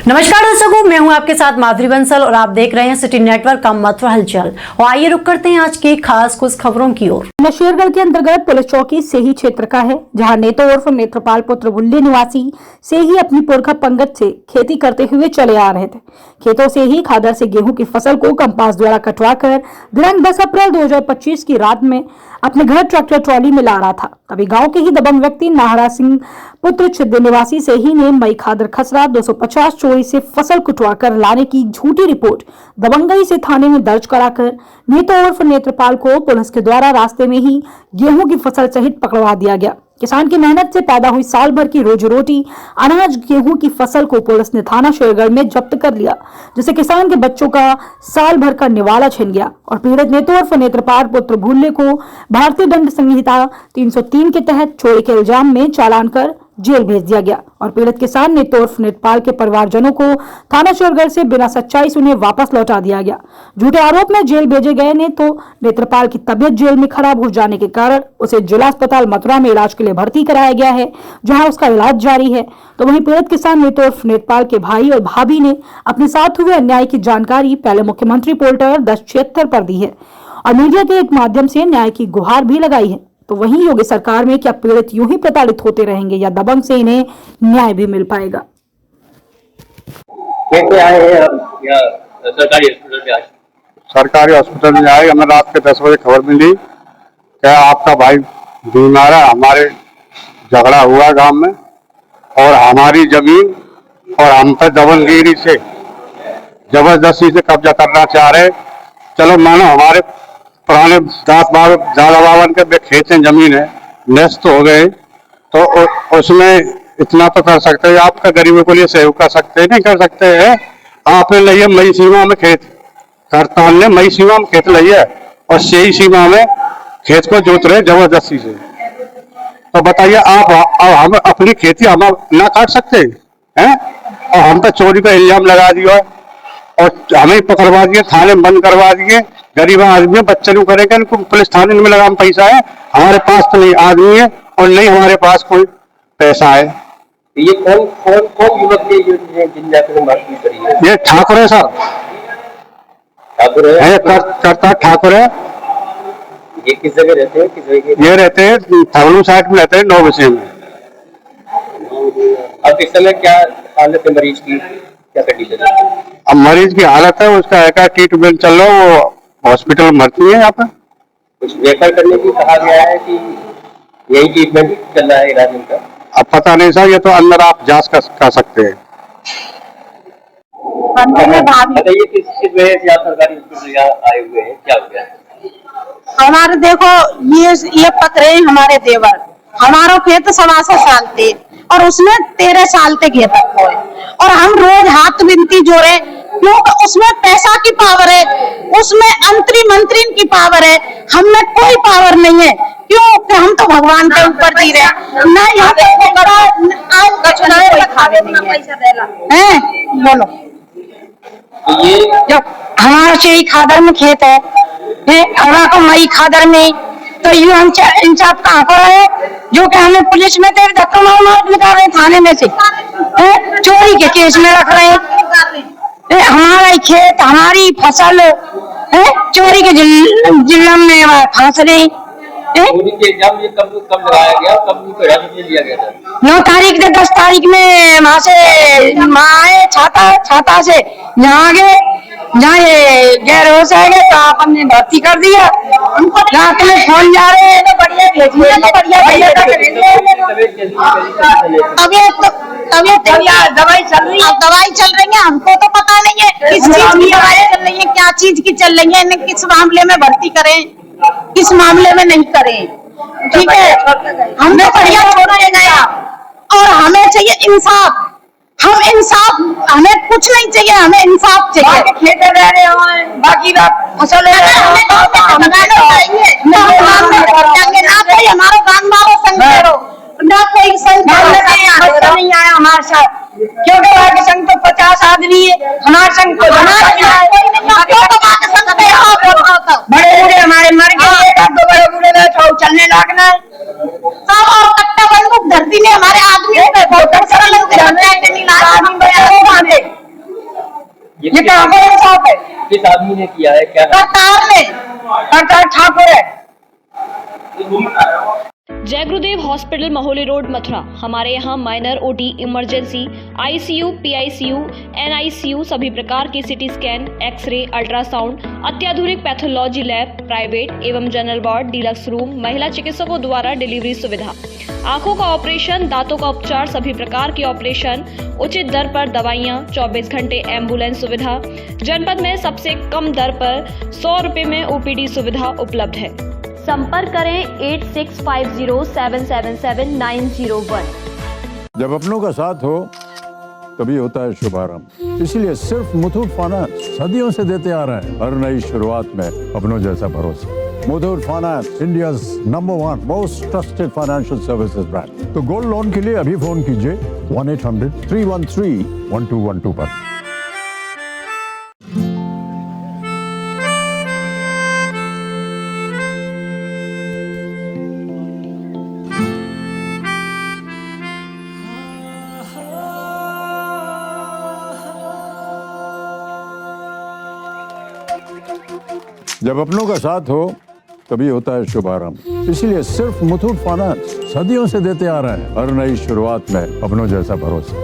नमस्कार दर्शकों, मैं हूं आपके साथ माधुरी बंसल और आप देख रहे हैं सिटी नेटवर्क का मथुरा हलचल। और आइए रुक करते हैं आज की खास कुछ खबरों की ओर। शेरगढ़ के अंतर्गत पुलिस चौकी सेही क्षेत्र का है, जहां नेतो उर्फ नेत्रपाल पुत्र भुल्ले निवासी सेही अपनी पुरखा पंगत से खेती करते हुए चले आ रहे थे। खेतों से ही खादर से गेहूं की फसल को कंपास द्वारा कटवाकर दिनांक 10 अप्रैल 2025 की रात में अपने घर ट्रैक्टर ट्रॉली में ला रहा था। तभी गांव के ही दबंग व्यक्ति नाहरा सिंह पुत्र छिद्दे निवासी सेही ने मई खादर खसरा 250 चोरी से फसल कुटवाकर लाने की झूठी रिपोर्ट दबंगई से थाने में दर्ज कराकर नेतो उर्फ नेत्रपाल को पुलिस के द्वारा रास्ते में ही गेहूं की फसल सहित पकड़वा दिया गया। किसान की मेहनत से पैदा हुई साल भर की रोजी रोटी अनाज गेहूं की फसल को पुलिस ने थाना शेरगढ़ में जब्त कर लिया, जिससे किसान के बच्चों का साल भर का निवाला छिन गया और पीड़ित नेतो उर्फ नेत्रपाल पुत्र भुल्ले को भारतीय दंड संहिता 303 के तहत चोरी के इल्जाम में चालान कर जेल भेज दिया गया। और पीड़ित किसान नेतो उर्फ नेत्रपाल के परिवारजनों को थाना शेरगढ़ से बिना सच्चाई सुने वापस लौटा दिया गया। झूठे आरोप में जेल भेजे गए नेत्रपाल की तबियत जेल में खराब हो जाने के कारण उसे जिला अस्पताल मथुरा में इलाज के लिए भर्ती कराया गया है, जहां उसका इलाज जारी है। तो वहीं पीड़ित किसान नेतो उर्फ नेत्रपाल के भाई और भाभी ने अपने साथ हुए अन्याय की जानकारी पहले मुख्यमंत्री पोर्टल 1076 पर दी है और मीडिया के एक माध्यम से न्याय की गुहार भी लगाई है। तो वहीं योगी सरकार में क्या पीड़ित यूं ही प्रताड़ित होते रहेंगे या दबंग से इन्हें न्याय भी मिल पाएगा? कैसे आए हैं आप यहाँ सरकारी हॉस्पिटल में? आज सरकारी हॉस्पिटल में आए, हमें रात के 10 बजे खबर मिली क्या आपका भाई बीमार है, हमारे झगड़ा हुआ गांव में और हमारी जमीन और हम पर दबंगगिरी से जबरदस्ती से कब्जा करना चाह रहे। चलो मानो हमारे पुराने दादा बावन के खेत में जमीन है, नष्ट हो गए, तो उसमें इतना तो कर सकते हैं, आपका गरीबों के लिए सहयोग कर सकते हैं, नहीं कर सकते हैं? आपने लिया मई सीमा में खेत, करतान ने मई सीमा में खेत लिया और सही सीमा में खेत को जोत रहे जबरदस्ती से। तो बताइए आप हम अपनी खेती हम ना काट सकते हैं? और हम तो चोरी का इल्जाम लगा दिया और हमें पकड़वा दिए, थाने में बंद करवा दिए। गरीब आदमी बच्चे को करेंगे, इनको पुलिस थाने में लगा पैसा है, हमारे पास तो नहीं आदमी है और नहीं हमारे पास कोई पैसा है। ये कौन युवक के जिनने आपने मारपीट करी है? ये ठाकुर है सर, ठाकुर है, करता ठाकुर है। ये किस जगह रहते हैं? किस जगह? ये रहते हैं थवलू साइड में, रहते हैं 9 बजे में। अब इस समय क्या हालत है मरीज की, क्या कंडीशन है? अब मरीज की हालत है, उसका एक ट्रीटमेंट चल रहा है, वो हॉस्पिटल में भर्ती है। यहाँ पर कुछ रेफर करने की कहा गया है कि यही ट्रीटमेंट चल रहा है इलाज उनका? अब पता नहीं सर, ये तो अंदर आप जांच कर सकते हैं। बताइए किस वजह से आप सरकारी हॉस्पिटल आए हुए हैं, क्या हो गया? हमारे देखो ये पकड़े हमारे देवर, हमारा खेत 7 साल थे और उसमें 13 साल तक खेत खोए और हम रोज हाथ विनती जोड़े, क्योंकि उसमें पैसा की पावर है, उसमें मंत्री की पावर है, हमें कोई पावर नहीं है। क्योंकि हम तो भगवान के ऊपर जी रहे ना, यहाँ पे कोई खावे नहीं है। बोलो, तो ये जब हमारा से खादर में खेत है, हमारा को मई खादर में, तो यू हम इंसाफ कहाँ पर है? जो कि हमें पुलिस में धक्का मार लगा रहे थाने में से, चोरी के केस में रख रहे हैं। हमारा खेत, हमारी फसल चोरी के जिला में फंस रही। चोरी के इल्जाम ये कब लगाया गया, कब उनको हिरासत में लिया गया था? 9 तारीख से 10 तारीख में वहां से आए छाता से यहाँ गए, जहाँ ये गैर हो जाएगा तो आप हमने भर्ती कर दिया। रात में फोन जा रहे हैं, दवाई चल रही है, हमको तो पता नहीं है किस चीज की दवाई चल रही है, क्या चीज की चल रही है, इन्हें किस मामले में भर्ती करें, किस मामले में नहीं करें। ठीक है, हमने बढ़िया छोड़ के गया और हमें चाहिए इंसाफ। हम इंसाफ, हमें कुछ नहीं चाहिए, हमें इंसाफ चाहिए। खेत रह रहे हो, बाकी फसल ना कोई हमारा गांव संग ना कोई संग नहीं आया हमारे साथ, क्योंकि हमारे संग तो 50 आदमी है, हमारे संग तो बड़े बूढ़े हमारे मर गए, 2 बड़े बूढ़े चलने लगना है सब, और कट्टा बंदूक धरती ने हमारे आदमी बहुत सरल ये कहाँ का इंसाफ है? किस आदमी ने किया है, क्या करतार ठाकुर है। जय गुरुदेव हॉस्पिटल महोली रोड मथुरा। हमारे यहाँ minor OT, emergency, ICU, PICU, NICU, सभी प्रकार की सिटी स्कैन, एक्सरे, अल्ट्रासाउंड, अत्याधुनिक पैथोलॉजी लैब, प्राइवेट एवं जनरल वार्ड, डिलक्स रूम, महिला चिकित्सकों द्वारा डिलीवरी सुविधा, आंखों का ऑपरेशन, दांतों का उपचार, सभी प्रकार की ऑपरेशन, उचित दर पर दवाइयाँ, 24 घंटे एम्बुलेंस सुविधा, जनपद में सबसे कम दर पर 100 रुपए में ओपीडी सुविधा उपलब्ध है। संपर्क करें 8650777901। जब अपनों का साथ हो तभी होता है शुभारंभ। इसीलिए सिर्फ मुथूट फाइनेंस सदियों से देते आ रहे हैं हर नई शुरुआत में अपनों जैसा भरोसा। Muthoot Finance, India's number 1 most trusted financial services brand. तो गोल्ड लोन के लिए अभी फोन कीजिए 1-800-313-1212 पर। जब अपनों का साथ हो तभी होता है शुभारंभ। इसीलिए सिर्फ मुथूट फाइनेंस सदियों से देते आ रहे हैं हर नई शुरुआत में अपनों जैसा भरोसा।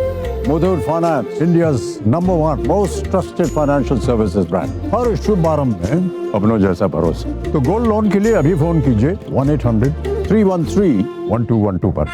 Muthoot Finance, India's number 1 most trusted financial services brand. हर शुभारंभ में अपनों जैसा भरोसा। तो गोल्ड लोन के लिए अभी फोन कीजिए 1-800-313-1212 पर।